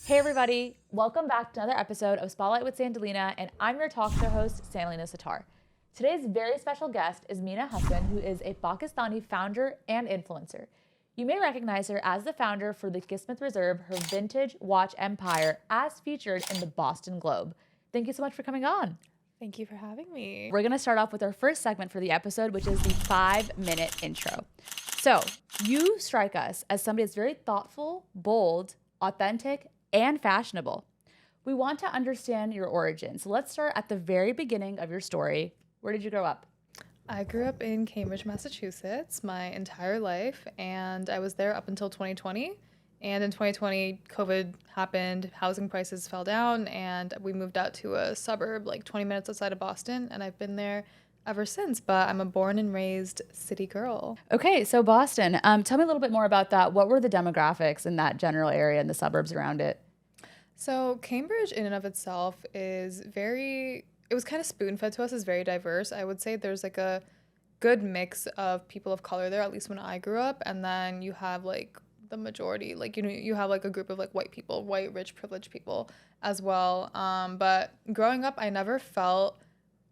Hey everybody, welcome back to another episode of Spotlight with Sandalina, and I'm your talk show host, Sandalina Sitar. Today's very special guest is Mina, who is a Pakistani founder and influencer. You may recognize her as the founder for the Kismet Reserve, her vintage watch empire, as featured in the Boston Globe. Thank you so much for coming on. Thank you for having me. We're gonna start off with our first segment for the episode, which is the 5-minute intro. So, you strike us as somebody that's very thoughtful, bold, authentic, and fashionable. We want to understand your origins. So let's start at the very beginning of your story. Where did you grow up? I grew up in Cambridge, Massachusetts my entire life, and I was there up until 2020. And in 2020, COVID happened, housing prices fell down, and we moved out to a suburb like 20 minutes outside of Boston, and I've been there ever since, but I'm a born and raised city girl. Okay, so Boston. Tell me a little bit more about that. What were the demographics in that general area and the suburbs around it? So Cambridge in and of itself it was kind of spoon-fed to us as very diverse. I would say there's like a good mix of people of color there, at least when I grew up, and then you have like the majority, like, you have like a group of like white people, white, rich, privileged people as well. But growing up, I never felt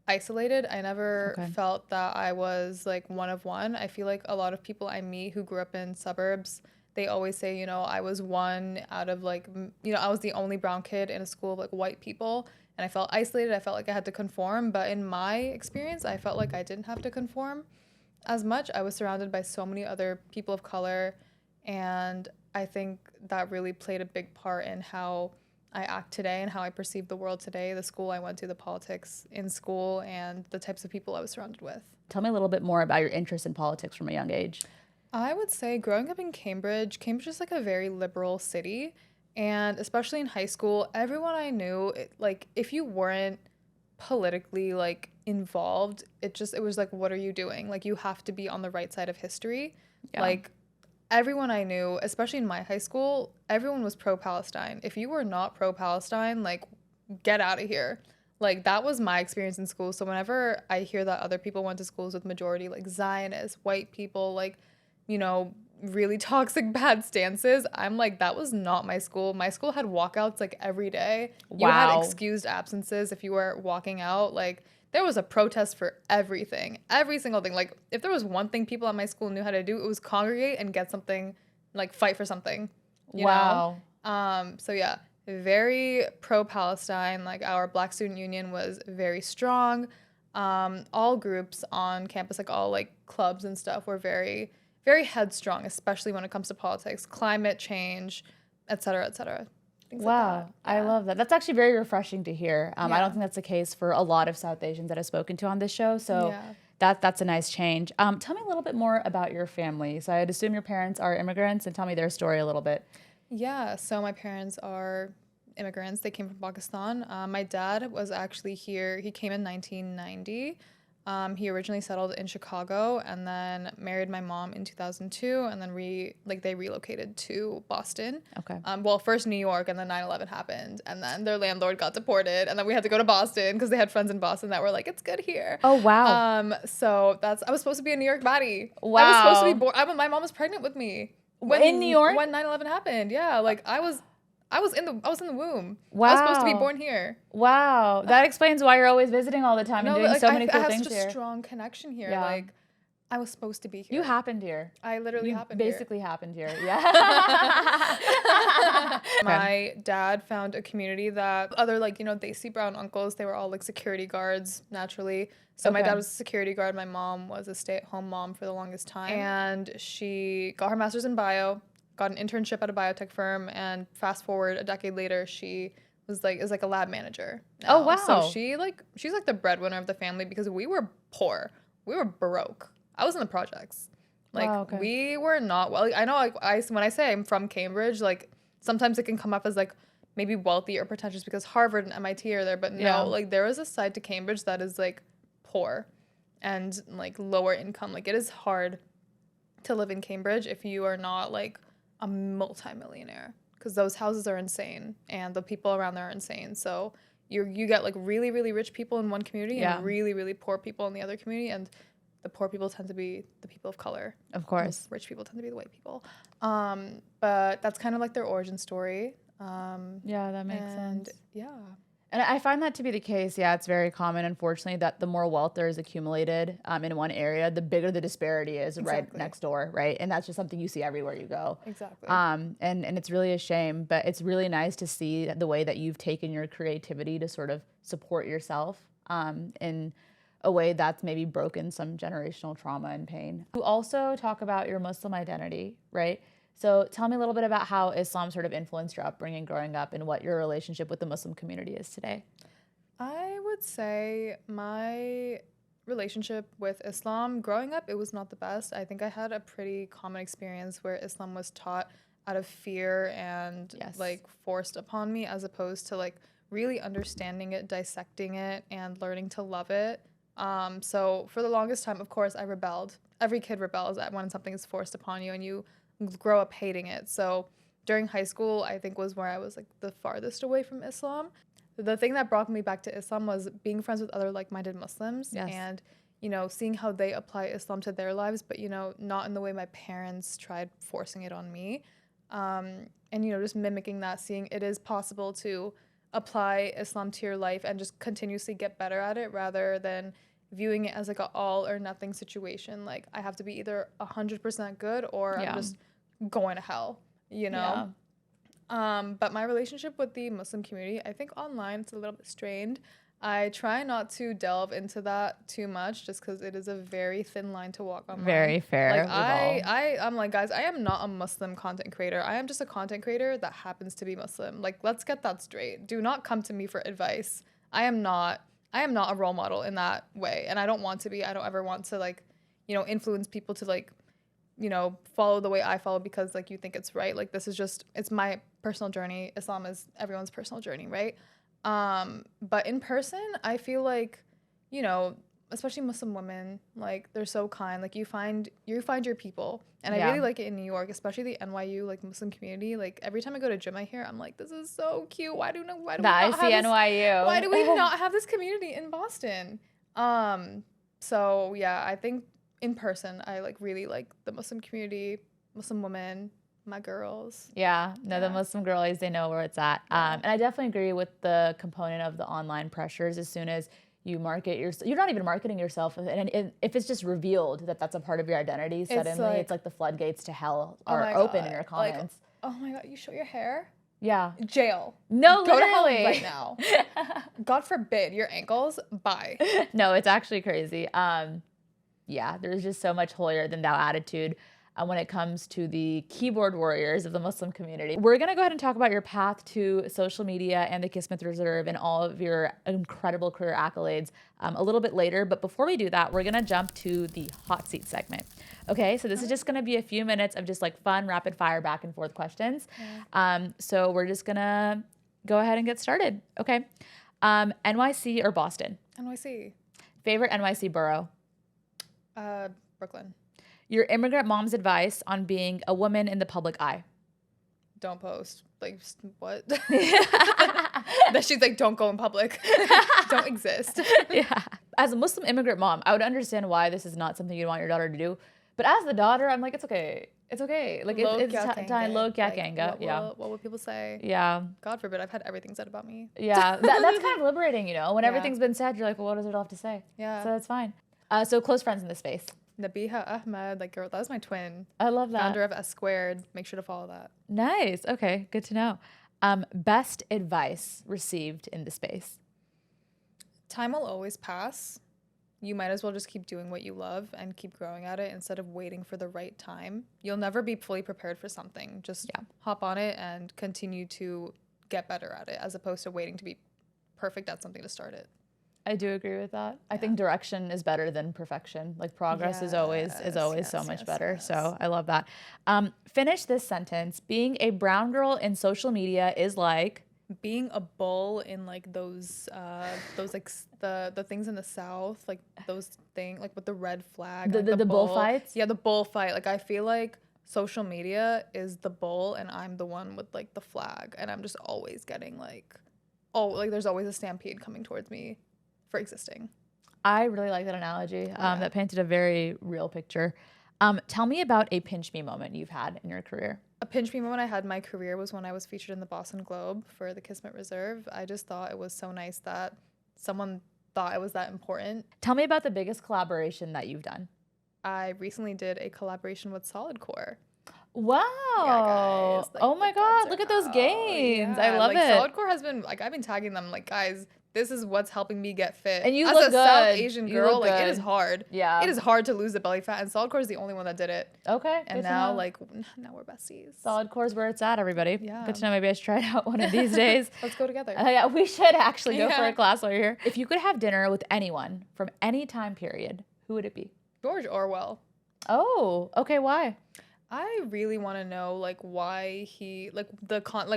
isolated. I never felt that I was like one of one. I feel like a lot of people I meet who grew up in suburbs, they always say, I was one out of like, I was the only brown kid in a school of like white people, and I felt isolated. I felt like I had to conform. But in my experience, I felt like I didn't have to conform as much. I was surrounded by so many other people of color, and I think that really played a big part in how I act today and how I perceive the world today, the school I went to, the politics in school, and the types of people I was surrounded with. Tell me a little bit more about your interest in politics from a young age. I would say growing up in Cambridge is like a very liberal city, and especially in high school, everyone I knew, like, if you weren't politically like involved, it was like, what are you doing? Like, you have to be on the right side of history. Yeah. Like, everyone I knew, especially in my high school, everyone was pro-Palestine. If you were not pro-Palestine, like, get out of here. Like, that was my experience in school. So whenever I hear that other people went to schools with majority like Zionists, white people, like, really toxic, bad stances, I'm like, that was not my school. My school had walkouts like every day. You had excused absences if you were walking out. Like, there was a protest for everything, every single thing. Like, if there was one thing people at my school knew how to do, it was congregate and get something, like fight for something. You know? So yeah, very pro-Palestine. Like, our Black Student Union was very strong. All groups on campus, like all like clubs and stuff, were very, very headstrong, especially when it comes to politics, climate change, et cetera, et cetera. Wow, like I love that. That's actually very refreshing to hear. I don't think that's the case for a lot of South Asians that I've spoken to on this show. So that's a nice change. Tell me a little bit more about your family. So I'd assume your parents are immigrants, and tell me their story a little bit. Yeah, so my parents are immigrants. They came from Pakistan. My dad was actually here. He came in 1990. He originally settled in Chicago and then married my mom in 2002, and then they relocated to Boston. Okay. Well, first New York, and then 9/11 happened, and then their landlord got deported, and then we had to go to Boston because they had friends in Boston that were like, "It's good here." Oh wow. So I was supposed to be a New York baddie. Wow. I was supposed to be born. My mom was pregnant with me in New York when 9/11 happened. Yeah, like I was in the womb. Wow. I was supposed to be born here. Wow. That explains why you're always visiting all the time and doing so many cool things here. I have such a strong connection here. Yeah. Like, I was supposed to be here. You happened here. I literally basically happened here. Yeah. My dad found a community that other, like, Desi Brown uncles, they were all like security guards naturally. So my dad was a security guard. My mom was a stay-at-home mom for the longest time. And she got her master's in bio, got an internship at a biotech firm, and fast forward a decade later, she is like a lab manager now. Oh wow. So she's like the breadwinner of the family, because we were poor. We were broke. I was in the projects. Like, we were not well. Like, I know, like, when I say I'm from Cambridge, like, sometimes it can come up as like maybe wealthy or pretentious because Harvard and MIT are there, but no, like, there is a side to Cambridge that is like poor and like lower income. Like, it is hard to live in Cambridge if you are not like a multimillionaire, because those houses are insane and the people around there are insane. So you get like really, really rich people in one community and really, really poor people in the other community, and the poor people tend to be the people of color. Of course. Rich people tend to be the white people. But that's kind of like their origin story. Yeah, that makes And sense. yeah. And I find that to be the case. Yeah, it's very common, unfortunately, that the more wealth there is accumulated in one area, the bigger the disparity is right Exactly. next door, right? And that's just something you see everywhere you go. Exactly. And it's really a shame, but it's really nice to see the way that you've taken your creativity to sort of support yourself in a way that's maybe broken some generational trauma and pain. You also talk about your Muslim identity, right? So tell me a little bit about how Islam sort of influenced your upbringing growing up and what your relationship with the Muslim community is today. I would say my relationship with Islam growing up, it was not the best. I think I had a pretty common experience where Islam was taught out of fear and Yes. like forced upon me, as opposed to like really understanding it, dissecting it, and learning to love it. So for the longest time, of course, I rebelled. Every kid rebels when something is forced upon you and you grow up hating it. So during high school, I think was where I was like the farthest away from Islam. The thing that brought me back to Islam was being friends with other like-minded Muslims. Yes. And, you know, seeing how they apply Islam to their lives, but, you know, not in the way my parents tried forcing it on me. And, you know, just mimicking that, seeing it is possible to apply Islam to your life and just continuously get better at it rather than viewing it as like an all or nothing situation. Like I have to be either 100% good or Yeah. I'm just going to hell, you know? But my relationship with the Muslim community, I think online it's a little bit strained. I try not to delve into that too much just because it is a very thin line to walk online. Very fair. Like We've all- I'm like, guys, I am not a Muslim content creator. I am just a content creator that happens to be Muslim. Like, let's get that straight. Do not come to me for advice. I am not a role model in that way. And I don't want to be. I don't ever want to like, you know, influence people to like, you know, follow the way I follow because like you think it's right. Like this is just, it's my personal journey. Islam is everyone's personal journey, right? But in person, I feel like, you know, especially Muslim women, like they're so kind. Like you find your people. And I really like it in New York, especially the NYU like Muslim community. Like every time I go to gym I hear, I'm like, this is so cute. Why do we not have this? NYU. Why do we not have this community in Boston? So yeah, I think in person, I like really like the Muslim community, Muslim women, my girls. Yeah, no, the Muslim girlies, they know where it's at. And I definitely agree with the component of the online pressures. As soon as you market yourself, you're not even marketing yourself. And if it's just revealed that that's a part of your identity, suddenly it's like the floodgates to hell are open in your comments. Like, oh my God, you show your hair? Yeah. Jail. No, Go literally. to hell right now. God forbid, your ankles, bye. No, it's actually crazy. Yeah, there's just so much holier than thou attitude when it comes to the keyboard warriors of the Muslim community. We're going to go ahead and talk about your path to social media and the Kismet Reserve and all of your incredible career accolades a little bit later. But before we do that, we're going to jump to the hot seat segment. Okay, so this is just going to be a few minutes of just like fun, rapid fire back and forth questions. So we're just going to go ahead and get started. Okay, NYC or Boston? NYC. Favorite NYC borough? Brooklyn. Your immigrant mom's advice on being a woman in the public eye? Don't post. Like, what? That she's like, don't go in public. Don't exist. Yeah. As a Muslim immigrant mom, I would understand why this is not something you'd want your daughter to do. But as the daughter, I'm like, it's okay. It's okay. Like, it's time. Low kya yeah. What would people say? Yeah. God forbid, I've had everything said about me. Yeah. That's kind of liberating, you know? When everything's been said, you're like, well, what does it all have to say? Yeah. So that's fine. So close friends in this space. Nabiha Ahmed, like, girl, that was my twin. I love that. Founder of S2E06. Make sure to follow that. Nice. Okay. Good to know. Best advice received in the space? Time will always pass. You might as well just keep doing what you love and keep growing at it instead of waiting for the right time. You'll never be fully prepared for something. Just hop on it and continue to get better at it as opposed to waiting to be perfect at something to start it. I do agree with that. I think direction is better than perfection. Like progress is always so much better. Yes. So I love that. Finish this sentence. Being a brown girl in social media is like being a bull in like those like the things in the South, like those things like with the red flag, the like bullfights. Yeah, the bullfight. Like I feel like social media is the bull and I'm the one with like the flag, and I'm just always getting like, there's always a stampede coming towards me for existing. I really like that analogy. That painted a very real picture. Tell me about a pinch me moment you've had in your career. A pinch me moment I had in my career was when I was featured in the Boston Globe for the Kismet Reserve. I just thought it was so nice that someone thought it was that important. Tell me about the biggest collaboration that you've done. I recently did a collaboration with Solidcore. Wow. Yeah, guys, like, oh my the God. guns Look are at those out. gains. Yeah, I love like, it. Solidcore has been, like, I've been tagging them, like, guys, this is what's helping me get fit. And you As look a South good. Asian You girl, look like, it is good. hard. Yeah. It is hard to lose the belly fat, and Solidcore is the only one that did it. Okay. And now, like, now we're besties. Solid core's where it's at, everybody. Yeah. Good to know. Maybe I should try it out one of these days. Let's go together. Yeah, we should actually go for Yeah. a class while you're here. If you could have dinner with anyone from any time period, who would it be? George Orwell. Oh, okay. Why? I really want to know like why he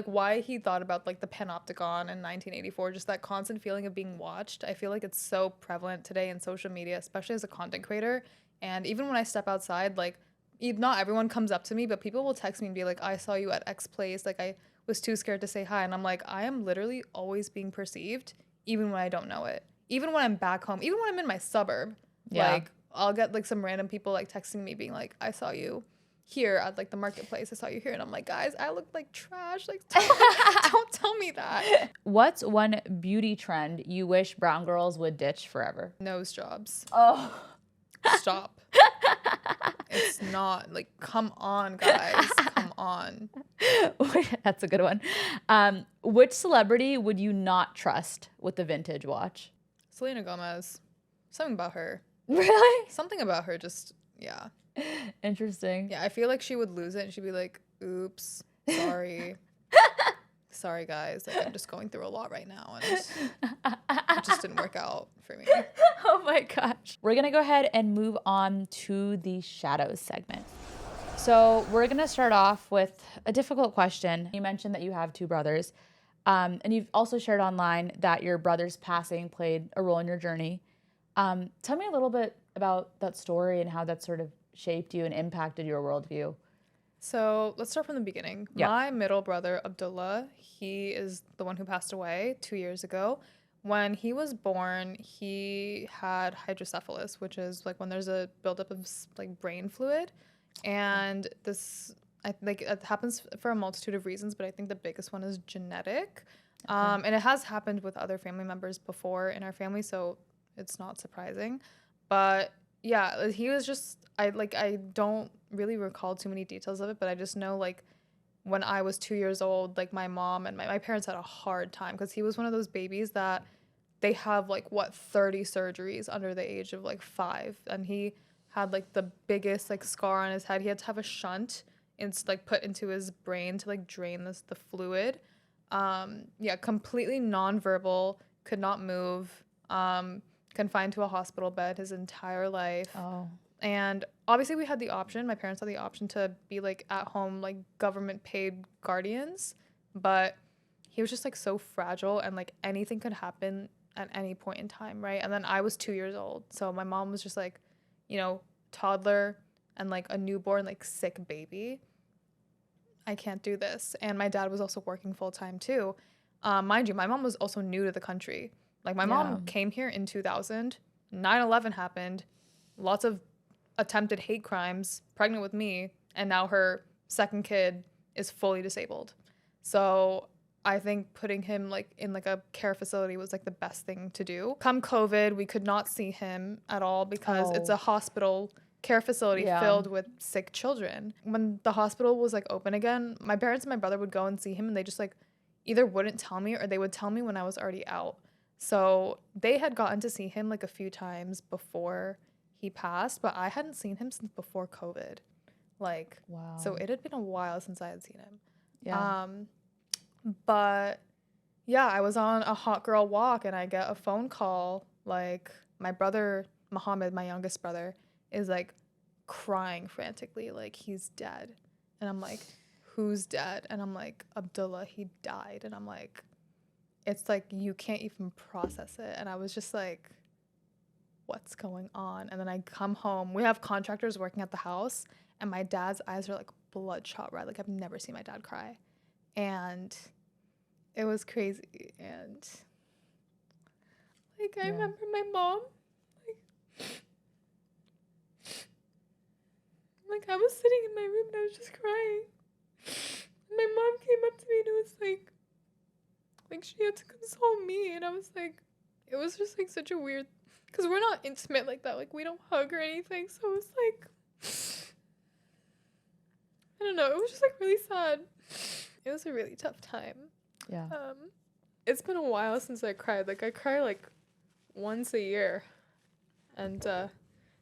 why he thought about like the panopticon in 1984, just that constant feeling of being watched. I feel like it's so prevalent today in social media, especially as a content creator. And even when I step outside, like not everyone comes up to me, but people will text me and be like, I saw you at X place. Like I was too scared to say hi. And I'm like, I am literally always being perceived, even when I don't know it. Even when I'm back home, even when I'm in my suburb, Yeah. like I'll get like some random people like texting me being like, I saw you here at like the marketplace. I saw you here. And I'm like, guys, I look like trash. Like, don't tell me that. What's one beauty trend you wish brown girls would ditch forever? Nose jobs. Oh. Stop. It's not like, come on, guys. Come on. That's a good one. Which celebrity would you not trust with the vintage watch? Selena Gomez. Something about her. Really? Something about her just, yeah. Interesting. Yeah, I feel like she would lose it and she'd be like, oops, sorry. Sorry, guys. Like, I'm just going through a lot right now and it just didn't work out for me. Oh my gosh. We're going to go ahead and move on to the shadows segment. So we're going to start off with a difficult question. You mentioned that you have two brothers, and you've also shared online that your brother's passing played a role in your journey. Tell me a little bit about that story and how that sort of shaped you and impacted your worldview. So let's start from the beginning. Yeah. My middle brother, Abdullah, he is the one who passed away 2 years ago. When he was born, he had hydrocephalus, which is like when there's a buildup of like brain fluid. And this, it happens for a multitude of reasons, but I think the biggest one is genetic. And it has happened with other family members before in our family, so it's not surprising. But yeah, he was just, I don't really recall too many details of it, but I just know like when I was 2 years old, like my mom and my parents had a hard time because he was one of those babies that they have like 30 surgeries under the age of like 5, and he had like the biggest like scar on his head. He had to have a shunt like put into his brain to like drain the fluid. Yeah, completely nonverbal, could not move, confined to a hospital bed his entire life. Oh. And obviously we had the option, my parents had the option to be like at home, like government paid guardians, but he was just like so fragile and like anything could happen at any point in time, right? And then I was 2 years old. So my mom was just like, you know, toddler and like a newborn, like sick baby. I can't do this. And my dad was also working full time too. Mind you, my mom was also new to the country. Like my mom came here in 2000, 9/11 happened, lots of attempted hate crimes, pregnant with me, and now her second kid is fully disabled. So I think putting him like in like a care facility was like the best thing to do. Come COVID, we could not see him at all because it's a hospital care facility filled with sick children. When the hospital was like open again, my parents and my brother would go and see him, and they just like either wouldn't tell me or they would tell me when I was already out. So they had gotten to see him like a few times before he passed, but I hadn't seen him since before COVID. Like, Wow. So it had been a while since I had seen him. Yeah. But yeah, I was on a hot girl walk and I get a phone call. Like my brother, Muhammad, my youngest brother, is like crying frantically, like he's dead. And I'm like, who's dead? And I'm like, Abdullah, he died. And I'm like, it's like you can't even process it. And I was just like, what's going on? And then I come home. We have contractors working at the house, and my dad's eyes are like bloodshot red. Like I've never seen my dad cry. And it was crazy. And like I remember my mom. Like, I was sitting in my room and I was just crying. My mom came up to me and it was like she had to console me, and I was like, it was just like such a weird, because we're not intimate like that, like we don't hug or anything, so it was like, I don't know, it was just like really sad. It was a really tough time. Yeah. It's been a while since I cried. Like, I cry like once a year, and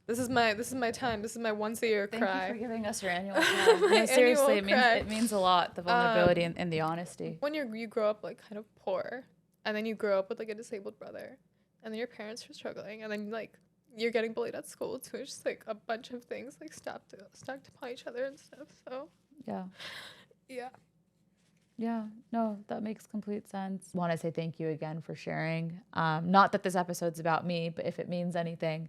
this is my time. This is my once a year cry. Thank you for giving us your annual cry. No, seriously, it means a lot, the vulnerability and the honesty. When you grow up like kind of poor, and then you grow up with like a disabled brother, and then your parents are struggling, and then like you're getting bullied at school too. It's just like a bunch of things like stacked upon each other and stuff. So yeah. Yeah, no, that makes complete sense. Want to say thank you again for sharing. Not that this episode's about me, but if it means anything,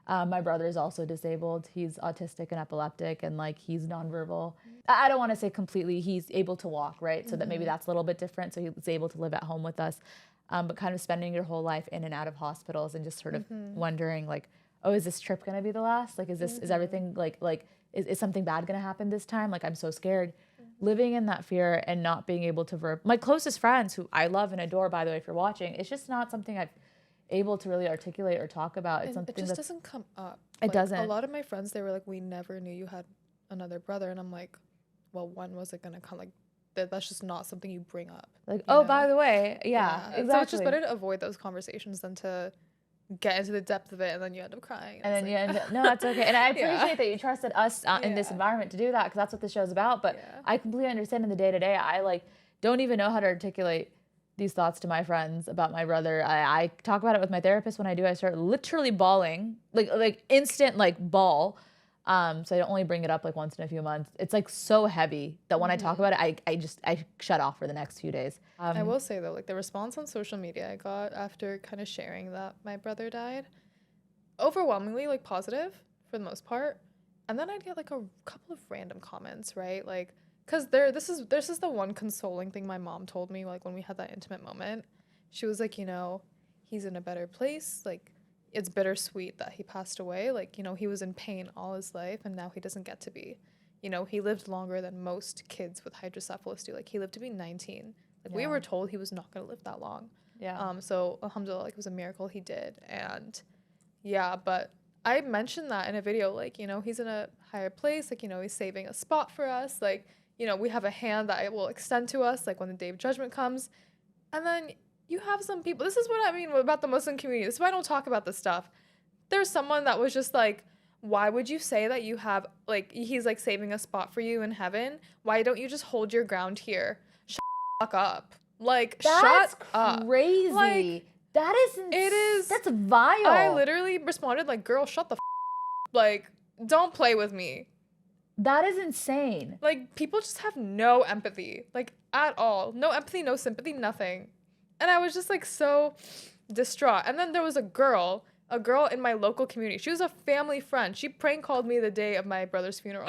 my brother is also disabled. He's autistic and epileptic, and like he's nonverbal. I don't want to say completely. He's able to walk, right? So that maybe that's a little bit different. So he's able to live at home with us, but kind of spending your whole life in and out of hospitals and just sort of wondering like, oh, is this trip gonna be the last? Like, is everything is something bad gonna happen this time? Like, I'm so scared. Living in that fear and not being able to my closest friends, who I love and adore, by the way, if you're watching, it's just not something I've able to really articulate or talk about. It's and something it just that doesn't come up. It doesn't. A lot of my friends, they were like, we never knew you had another brother, and I'm like, well, when was it gonna come? Like, that's just not something you bring up. Like, oh, by the way, exactly. So it's just better to avoid those conversations than to get into the depth of it, and then you end up crying. And then you end up, no, that's okay. And I appreciate that you trusted us in this environment to do that, because that's what the show's about. But I completely understand in the day-to-day, I like don't even know how to articulate these thoughts to my friends about my brother. I talk about it with my therapist. When I do, I start literally bawling, like instant like bawl. So I don't only bring it up like once in a few months. It's like so heavy that when I talk about it, I shut off for the next few days. I will say though, like the response on social media I got after kind of sharing that my brother died, overwhelmingly like positive for the most part. And then I'd get like a couple of random comments, right? Like, cause this is the one consoling thing my mom told me, like when we had that intimate moment. She was like, you know, he's in a better place. Like, it's bittersweet that he passed away. Like, you know, he was in pain all his life and now he doesn't get to be. You know, he lived longer than most kids with hydrocephalus do. Like, he lived to be 19. Like, we were told he was not going to live that long. Yeah. So, alhamdulillah, like, it was a miracle he did. And, yeah, but I mentioned that in a video, like, you know, he's in a higher place. Like, you know, he's saving a spot for us. Like, you know, we have a hand that it will extend to us, like, when the day of judgment comes. And then you have some people, this is what I mean about the Muslim community. This is why I don't talk about this stuff. There's someone that was just like, why would you say that you have, like, he's, like, saving a spot for you in heaven? Why don't you just hold your ground here? Shut the fuck up. Like, that's shut up. Crazy. Like, that is insane. It is. That's vile. I literally responded, like, girl, shut the up. Like, don't play with me. That is insane. Like, people just have no empathy. Like, at all. No empathy, no sympathy, nothing. And I was just, like, so distraught. And then there was a girl in my local community. She was a family friend. She prank called me the day of my brother's funeral.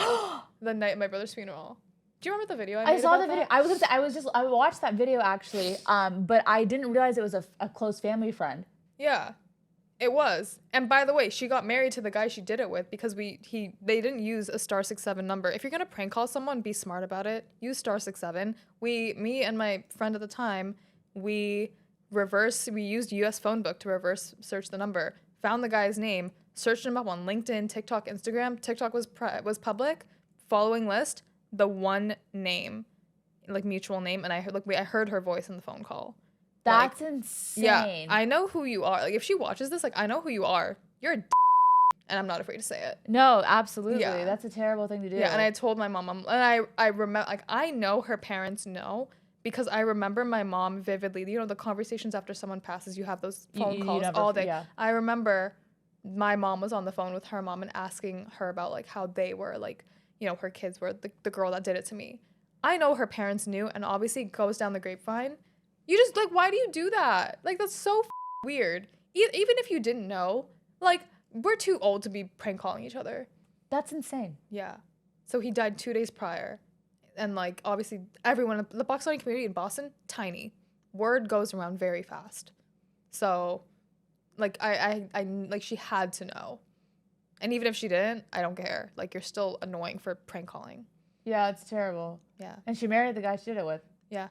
The night of my brother's funeral. Do you remember the video I made? I saw the video. I was gonna say, I watched that video actually, but I didn't realize it was a close family friend. Yeah, it was. And by the way, she got married to the guy she did it with because they didn't use a *67 number. If you're gonna prank call someone, be smart about it. Use *67. Me and my friend at the time, we used US phone book to reverse search the number. Found the guy's name, searched him up on LinkedIn, TikTok, Instagram. TikTok was public. Following list, the one name, like mutual name, and I heard her voice in the phone call. That's like, insane. Yeah, I know who you are. Like, if she watches this, like, I know who you are. You're a and I'm not afraid to say it. No, absolutely. Yeah. That's a terrible thing to do. Yeah, and I told my mom, and I remember, like, I know her parents know. Because I remember my mom vividly, you know, the conversations after someone passes, you have those phone calls all day. Yeah. I remember my mom was on the phone with her mom and asking her about, like, how they were, like, you know, her kids were the girl that did it to me. I know her parents knew, and obviously it goes down the grapevine. You just, like, why do you do that? Like, that's so weird. Even if you didn't know, like, we're too old to be prank calling each other. That's insane. Yeah. So he died 2 days prior. And, like, obviously, everyone, the Pakistani community in Boston, tiny. Word goes around very fast. So, like, I like, she had to know. And even if she didn't, I don't care. Like, you're still annoying for prank calling. Yeah, it's terrible. Yeah. And she married the guy she did it with. Yeah.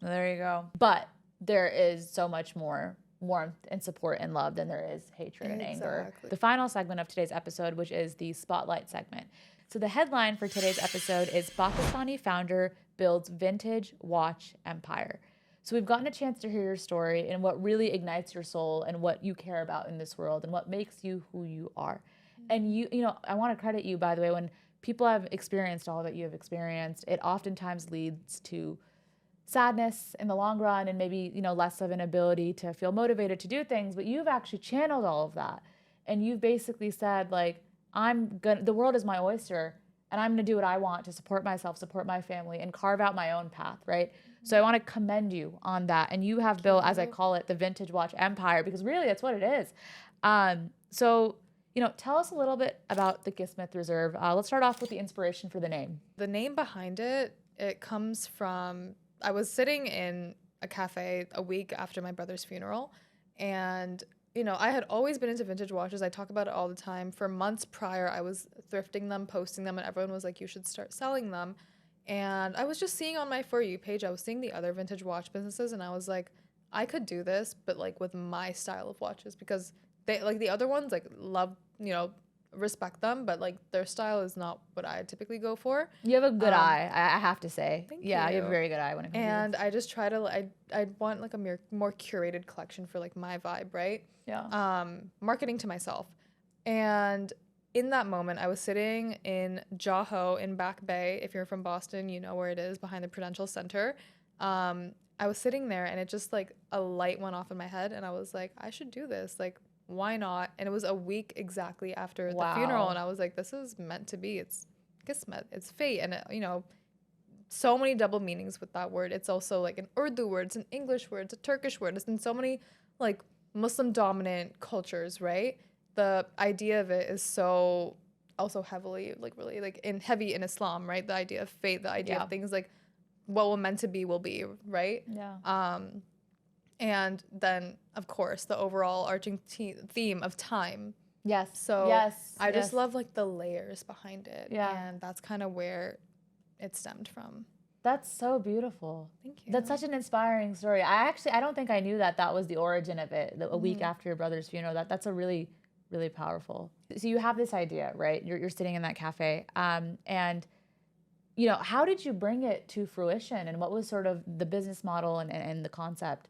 Well, there you go. But there is so much more warmth and support and love than there is hatred and anger. The final segment of today's episode, which is the Spotlight segment. So the headline for today's episode is Pakistani founder builds vintage watch empire. So we've gotten a chance to hear your story and what really ignites your soul and what you care about in this world and what makes you who you are. And you know, I want to credit you, by the way, when people have experienced all that you have experienced, it oftentimes leads to sadness in the long run and maybe, you know, less of an ability to feel motivated to do things, but you've actually channeled all of that. And you've basically said, like, the world is my oyster and I'm going to do what I want to support myself, support my family, and carve out my own path, right? So I want to commend you on that. And you have built, as I call it, the vintage watch empire, because really that's what it is. So, you know, tell us a little bit about the Kismet Reserve. Let's start off with the inspiration for the name. The name behind it comes from, I was sitting in a cafe a week after my brother's funeral, and you know, I had always been into vintage watches. I talk about it all the time. For months prior, I was thrifting them, posting them, and everyone was like, you should start selling them. And I was just seeing on my For You page, I was seeing the other vintage watch businesses, and I was like, I could do this, but like with my style of watches, because they, like, the other ones, like, love, you know, respect them, but like their style is not what I typically go for. You have a good eye, I have to say. Thank yeah, you. You have a very good eye when it comes and I just try to, I want like a more curated collection for like my vibe, right? Yeah. Marketing to myself. And in that moment, I was sitting in Jaho in Back Bay. If you're from Boston, you know where it is, behind the Prudential Center. I was sitting there, and it just, like, a light went off in my head, and I was like, I should do this. Like, why not? And it was a week exactly after the funeral, and I was like, this is meant to be. It's Kismet. It's fate. And, you know, so many double meanings with that word. It's also, like, an Urdu word. It's an English word. It's a Turkish word. It's in so many, like, Muslim-dominant cultures, right? The idea of it is so also heavily, like, really, like, heavy in Islam, right? The idea of fate, the idea of things like what will meant to be will be, right? Yeah. And then, of course, the overall arching theme of time. Yes. So I just love, like, the layers behind it. Yeah. And that's kind of where it stemmed from. That's so beautiful. Thank you. That's such an inspiring story. I don't think I knew that was the origin of it. A week after your brother's funeral. That's a really, really powerful. So you have this idea, right? You're sitting in that cafe, and you know, how did you bring it to fruition, and what was sort of the business model and the concept?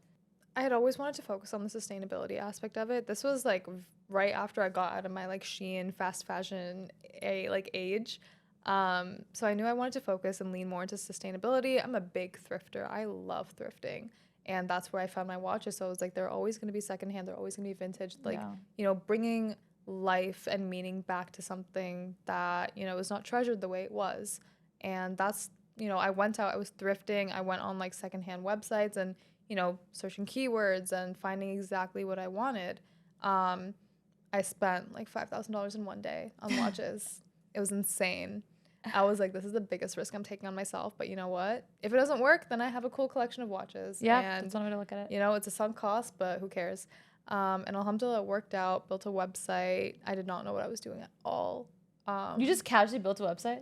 I had always wanted to focus on the sustainability aspect of it. This was like right after I got out of my like Shein fast fashion age. So I knew I wanted to focus and lean more into sustainability. I'm a big thrifter. I love thrifting. And that's where I found my watches. So it was like, they're always going to be secondhand. They're always going to be vintage. Like, you know, bringing life and meaning back to something that, you know, is not treasured the way it was. And that's, you know, I went out, I was thrifting. I went on like secondhand websites and, you know, searching keywords and finding exactly what I wanted. I spent like $5,000 in one day on watches. It was insane. I was like, this is the biggest risk I'm taking on myself. But you know what? If it doesn't work, then I have a cool collection of watches. Yeah, and that's one way to look at it. You know, it's a sunk cost, but who cares? And alhamdulillah, it worked out, built a website. I did not know what I was doing at all. You just casually built a website?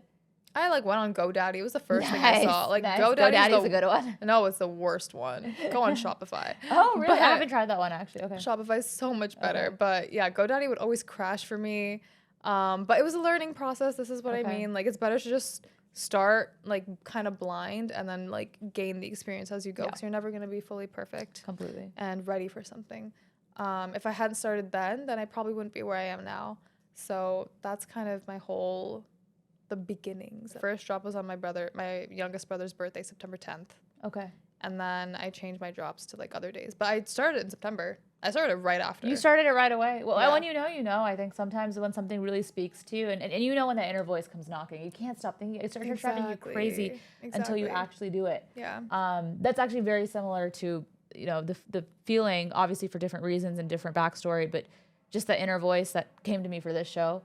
I like went on GoDaddy. It was the first thing I saw. Like GoDaddy's a good one. No, it's the worst one. Go on Shopify. Oh, really? I haven't tried that one actually. Okay. Shopify's so much better. Okay. But yeah, GoDaddy would always crash for me. But it was a learning process. This is what I mean. Like, it's better to just start like kind of blind and then like gain the experience as you go, because you're never going to be fully perfect. Completely. And ready for something. If I hadn't started then I probably wouldn't be where I am now. So that's kind of the beginnings. The first drop was on my youngest brother's birthday, September 10th. Okay. And then I changed my drops to like other days. But I started in September. I started right after. You started it right away. Well, when you know. I think sometimes when something really speaks to you, and you know when that inner voice comes knocking, you can't stop thinking. It starts driving you crazy until you actually do it. Yeah. That's actually very similar to, you know, the feeling, obviously for different reasons and different backstory, but just the inner voice that came to me for this show.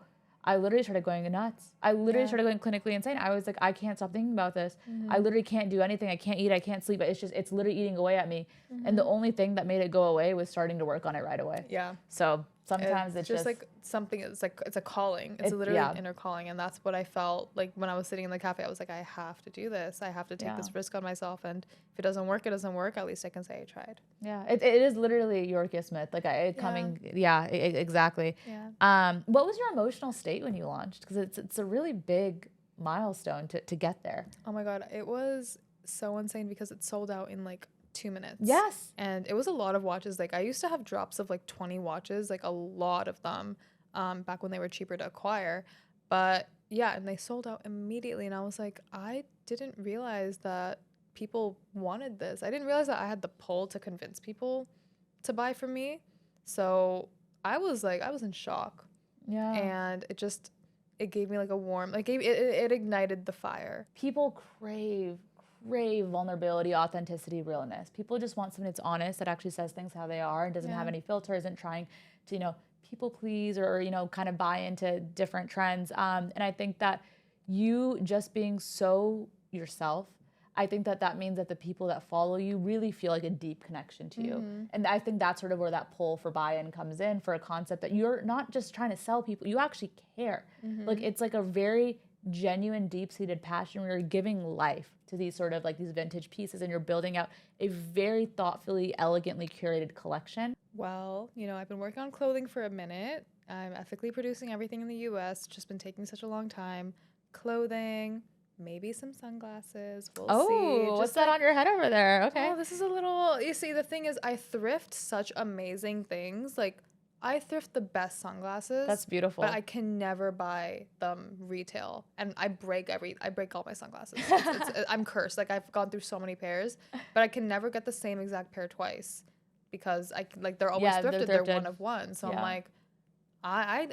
I literally started going nuts. I literally started going clinically insane. I was like, I can't stop thinking about this. Mm-hmm. I literally can't do anything. I can't eat. I can't sleep. It's literally eating away at me. Mm-hmm. And the only thing that made it go away was starting to work on it right away. Yeah. So Sometimes it's just like something. It's like it's a calling. It's It- literally yeah. an inner calling, and that's what I felt like when I was sitting in the cafe. I was like, I have to do this. I have to take Yeah. this risk on myself, and if it doesn't work, it doesn't work. At least I can say I tried. Yeah, it is literally your Kismet. Like exactly. Yeah. What was your emotional state when you launched? Because it's a really big milestone to get there. Oh my god, it was so insane because it sold out in like 2 minutes. Yes. And it was a lot of watches. Like I used to have drops of like 20 watches, like a lot of them, back when they were cheaper to acquire. But yeah, and they sold out immediately. And I was like, I didn't realize that people wanted this. I didn't realize that I had the pull to convince people to buy from me. So I was in shock. Yeah. And it gave me like a warm, like it ignited the fire. People crave vulnerability, authenticity, realness. People just want something that's honest, that actually says things how they are and doesn't have any filter, isn't trying to, people please or, kind of buy into different trends. And I think that you just being so yourself, I think that means that the people that follow you really feel like a deep connection to you. And I think that's sort of where that pull for buy-in comes in, for a concept that you're not just trying to sell people, you actually care. Like it's like a very genuine, deep-seated passion where you're giving life to these sort of like these vintage pieces, and you're building out a very thoughtfully, elegantly curated collection. Well, I've been working on clothing for a minute. I'm ethically producing everything in the US. It's just been taking such a long time. Clothing, maybe some sunglasses. We'll see. Oh, what's that on your head over there? Okay. Oh, this is a little, you see, the thing is I thrift such amazing things. Like I thrift the best sunglasses. That's beautiful. But I can never buy them retail, and I break all my sunglasses. I'm cursed. Like I've gone through so many pairs, but I can never get the same exact pair twice because they're always thrifted. They're one of one. So I'm like, I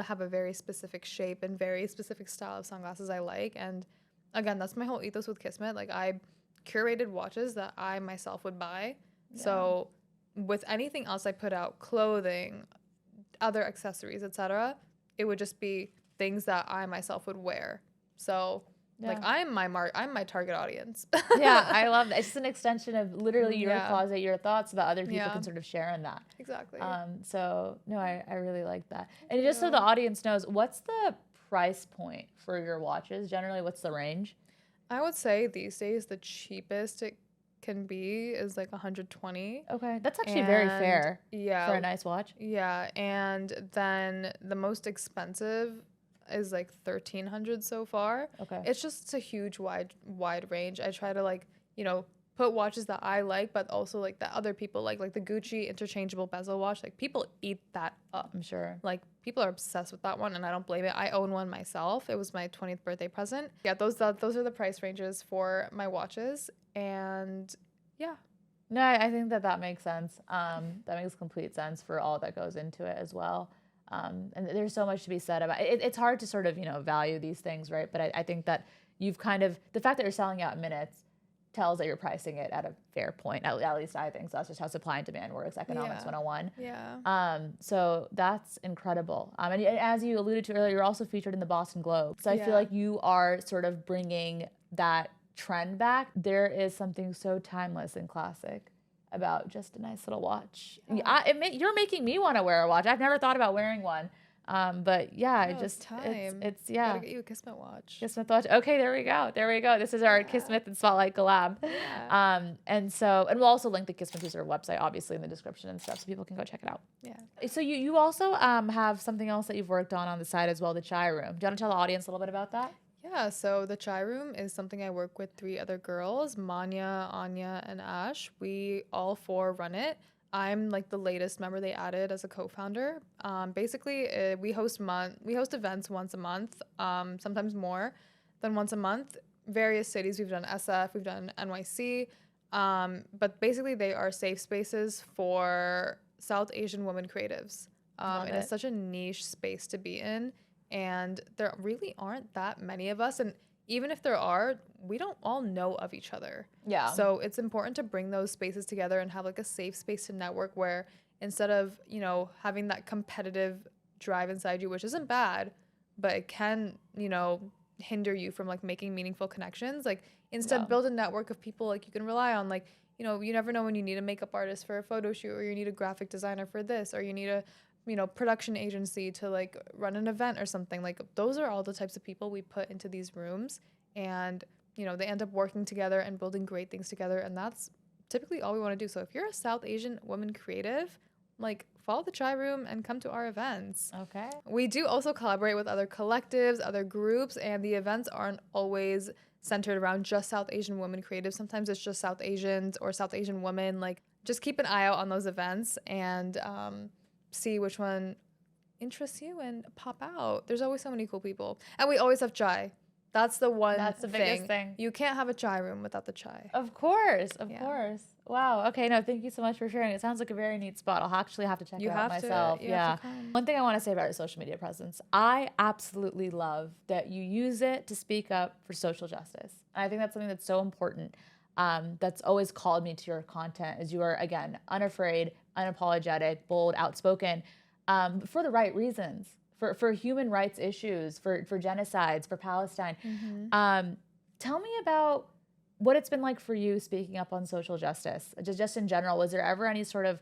have a very specific shape and very specific style of sunglasses I like, and again, that's my whole ethos with Kismet. Like I curated watches that I myself would buy. Yeah. So with anything else I put out, clothing, other accessories, etc., it would just be things that I myself would wear. So like I'm my target audience. Yeah, I love that. It's just an extension of literally your closet, your thoughts that other people can sort of share in that. Exactly. So no, I really like that. And just so the audience knows, what's the price point for your watches? Generally, what's the range? I would say these days the cheapest it can be is like 120. Okay, that's actually very fair. Yeah, for a nice watch. Yeah, and then the most expensive is like 1,300 so far. Okay, it's just a huge wide range. I try to put watches that I like, but also like that other people like the Gucci interchangeable bezel watch. Like people eat that up. I'm sure. Like people are obsessed with that one, and I don't blame it. I own one myself. It was my 20th birthday present. Yeah, those are the price ranges for my watches, and yeah. No, I think that makes sense. That makes complete sense for all that goes into it as well. And there's so much to be said about it. It's hard to sort of value these things, right? But I think that you've kind of, the fact that you're selling out in minutes tells that you're pricing it at a fair point. At least I think so. That's just how supply and demand works. Economics 101. Yeah. So that's incredible. And as you alluded to earlier, you're also featured in the Boston Globe. So I feel like you are sort of bringing that trend back. There is something so timeless and classic about just a nice little watch. You're making me want to wear a watch. I've never thought about wearing one. But it's Gotta get you a Kismet watch. Kismet watch. Okay, there we go. This is our Kismet and Spotlight collab. Yeah. And we'll also link the Kismet Reserve website obviously in the description and stuff, so people can go check it out. Yeah. So you also have something else that you've worked on the side as well, the Chai Room. Do you want to tell the audience a little bit about that? Yeah, so the Chai Room is something I work with 3 other girls, Manya, Anya, and Ash. We all 4 run it. I'm like the latest member they added as a co-founder. Basically, we host events once a month, sometimes more than once a month. Various cities. We've done SF, we've done NYC, but basically they are safe spaces for South Asian women creatives. It is such a niche space to be in, and there really aren't that many of us. And even if there are, we don't all know of each other. Yeah. So it's important to bring those spaces together and have like a safe space to network where instead of, having that competitive drive inside you, which isn't bad, but it can, hinder you from like making meaningful connections. Like instead build a network of people like you can rely on. Like, you never know when you need a makeup artist for a photo shoot, or you need a graphic designer for this, or you need a production agency to like run an event or something. Like those are all the types of people we put into these rooms, and they end up working together and building great things together, and that's typically all we want to do. So if you're a South Asian woman creative, like follow the Chai Room and come to our events. Okay. We do also collaborate with other collectives, other groups, and the events aren't always centered around just South Asian women creatives. Sometimes it's just South Asians or South Asian women. Like just keep an eye out on those events and see which one interests you and pop out. There's always so many cool people. And we always have chai. That's the one That's the biggest thing. You can't have a chai room without the chai. Of course. Wow. Okay, no, thank you so much for sharing. It sounds like a very neat spot. I'll actually have to check it out myself. Yeah. One thing I want to say about your social media presence, I absolutely love that you use it to speak up for social justice. And I think that's something that's so important. That's always called me to your content is you are, again, unafraid, unapologetic, bold, outspoken, for the right reasons. For human rights issues, for genocides, for Palestine. Tell me about what it's been like for you speaking up on social justice, just in general. Was there ever any sort of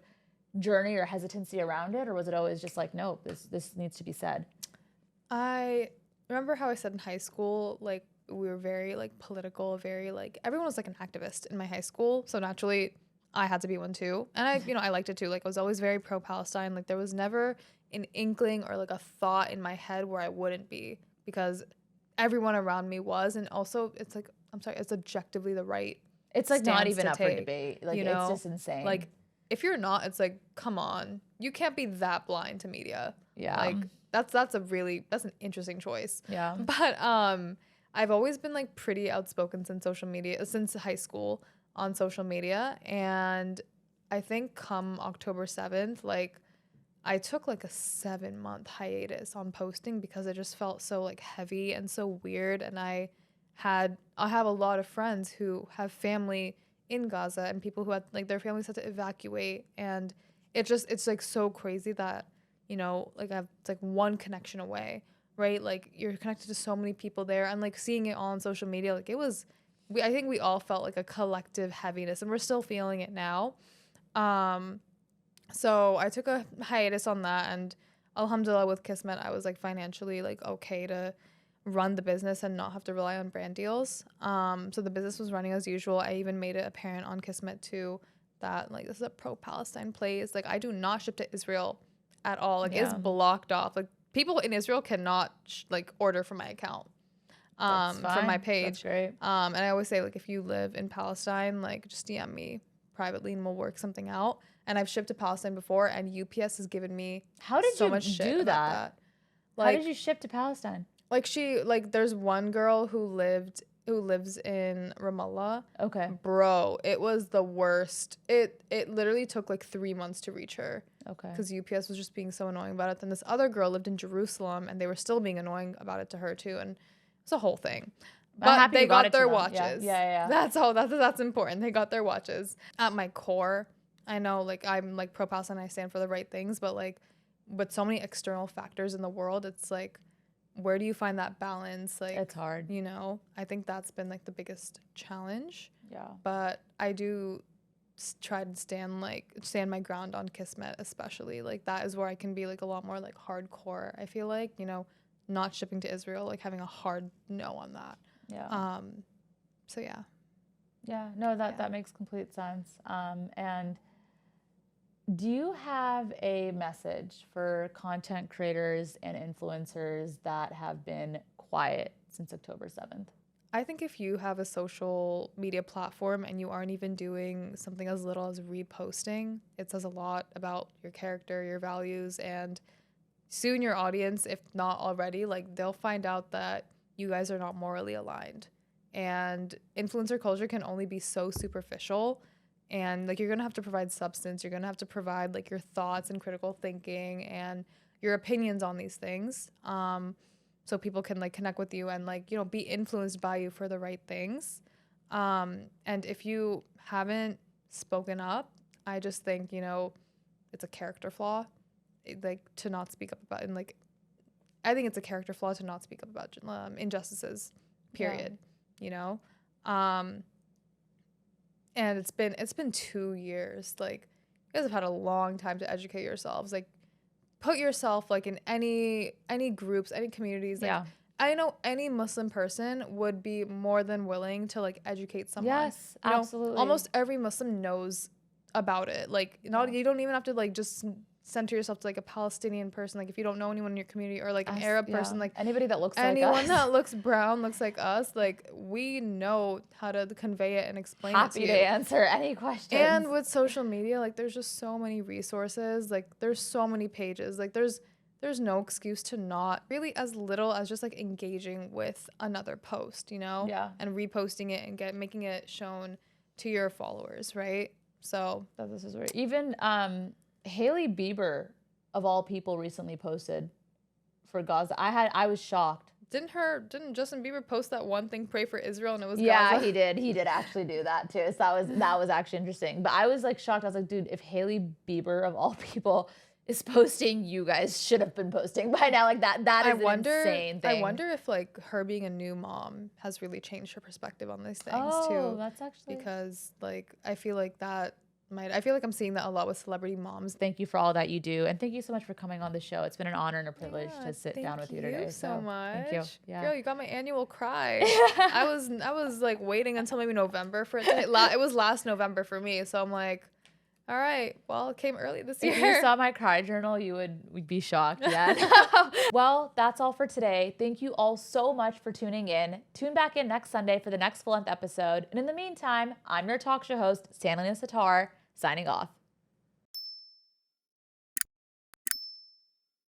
journey or hesitancy around it, or was it always just like, no, this needs to be said? I remember how I said in high school, like we were very like political, very like everyone was like an activist in my high school, so naturally I had to be one too, and I liked it too. Like I was always very pro-Palestine. Like there was never an inkling or like a thought in my head where I wouldn't be, because everyone around me was. And also it's like, I'm sorry, it's objectively the right It's like not stance even to up for take, debate. Like it's just insane. Like if you're not, it's like, come on, you can't be that blind to media. Yeah. Like that's an interesting choice. Yeah. But I've always been like pretty outspoken since high school on social media. And I think come October 7th, like I took like a 7-month hiatus on posting because it just felt so like heavy and so weird. And I have a lot of friends who have family in Gaza and people who had like their families had to evacuate. And it's like so crazy that, like it's like one connection away, right? Like you're connected to so many people there, and like seeing it all on social media, like I think we all felt like a collective heaviness, and we're still feeling it now. So I took a hiatus on that, and alhamdulillah with Kismet, I was like financially like okay to run the business and not have to rely on brand deals. So the business was running as usual. I even made it apparent on Kismet too that like this is a pro-Palestine place. Like I do not ship to Israel at all. Like it's blocked off. Like people in Israel cannot like order from my account from my page. That's great. And I always say like if you live in Palestine, like just DM me privately and we'll work something out. And I've shipped to Palestine before, and UPS has given me so much shit about that. Like, how did you ship to Palestine? Like there's one girl who lives in Ramallah. Okay. Bro, it was the worst. It literally took like 3 months to reach her. Okay. Because UPS was just being so annoying about it. Then this other girl lived in Jerusalem, and they were still being annoying about it to her too, and it's a whole thing. But they got their watches. Yeah. That's all. That's important. They got their watches. At my core, I know like I'm like pro-Palestine, I stand for the right things, but like with so many external factors in the world, it's like, where do you find that balance? Like it's hard. I think that's been like the biggest challenge. Yeah. But I do try to stand my ground on Kismet, especially. Like that is where I can be like a lot more like hardcore. I feel like, not shipping to Israel, like having a hard no on that. Yeah. So yeah. Yeah. No, that makes complete sense. And do you have a message for content creators and influencers that have been quiet since October 7th? I think if you have a social media platform and you aren't even doing something as little as reposting, it says a lot about your character, your values, and soon your audience, if not already, like they'll find out that you guys are not morally aligned. And influencer culture can only be so superficial. And like you're gonna have to provide substance. You're gonna have to provide like your thoughts and critical thinking and your opinions on these things, so people can like connect with you and like be influenced by you for the right things. And if you haven't spoken up, I just think it's a character flaw, to not speak up about. And like I think it's a character flaw to not speak up about injustices. Period. Yeah. And it's been 2 years. Like, you guys have had a long time to educate yourselves. Like, put yourself like in any groups, any communities. Like, Yeah. I know any Muslim person would be more than willing to like educate someone. Yes, You know, absolutely. almost every Muslim knows about it. Like, not you don't even have to like just center yourself to like a Palestinian person. Like, if you don't know anyone in your community, or like an Arab person, like anybody that looks like anyone us. that looks brown, looks like us, like we know how to convey it and explain it to Happy you. to answer any questions. And with social media, like there's just so many resources, like there's so many pages, like there's no excuse to not really, as little as just like engaging with another post, you know? Yeah. And reposting it and making it shown to your followers, right? So this is weird. Even Hailey Bieber, of all people, recently posted for Gaza. I was shocked. didn't Justin Bieber post that one thing, pray for Israel, and it was Yeah, Gaza? he did. He did actually do that too. So that was actually interesting. But I was like shocked. I was like, dude, if Hailey Bieber, of all people, is posting, you guys should have been posting by now. Like that is an insane thing. I wonder if like her being a new mom has really changed her perspective on these things too. Oh, that's actually, because like I feel like I'm seeing that a lot with celebrity moms. Thank you for all that you do, and thank you so much for coming on the show. It's been an honor and a privilege to sit down with you today. Thank you so much. Thank you. Yeah. Girl, you got my annual cry. I was like waiting until maybe November for it to hit. It was last November for me, so I'm like, all right, well, it came early this year. If you saw my cry journal, we'd be shocked. Yeah. Well, that's all for today. Thank you all so much for tuning in. Tune back in next Sunday for the next full-length episode. And in the meantime, I'm your talk show host, Sanalina Sitar, signing off.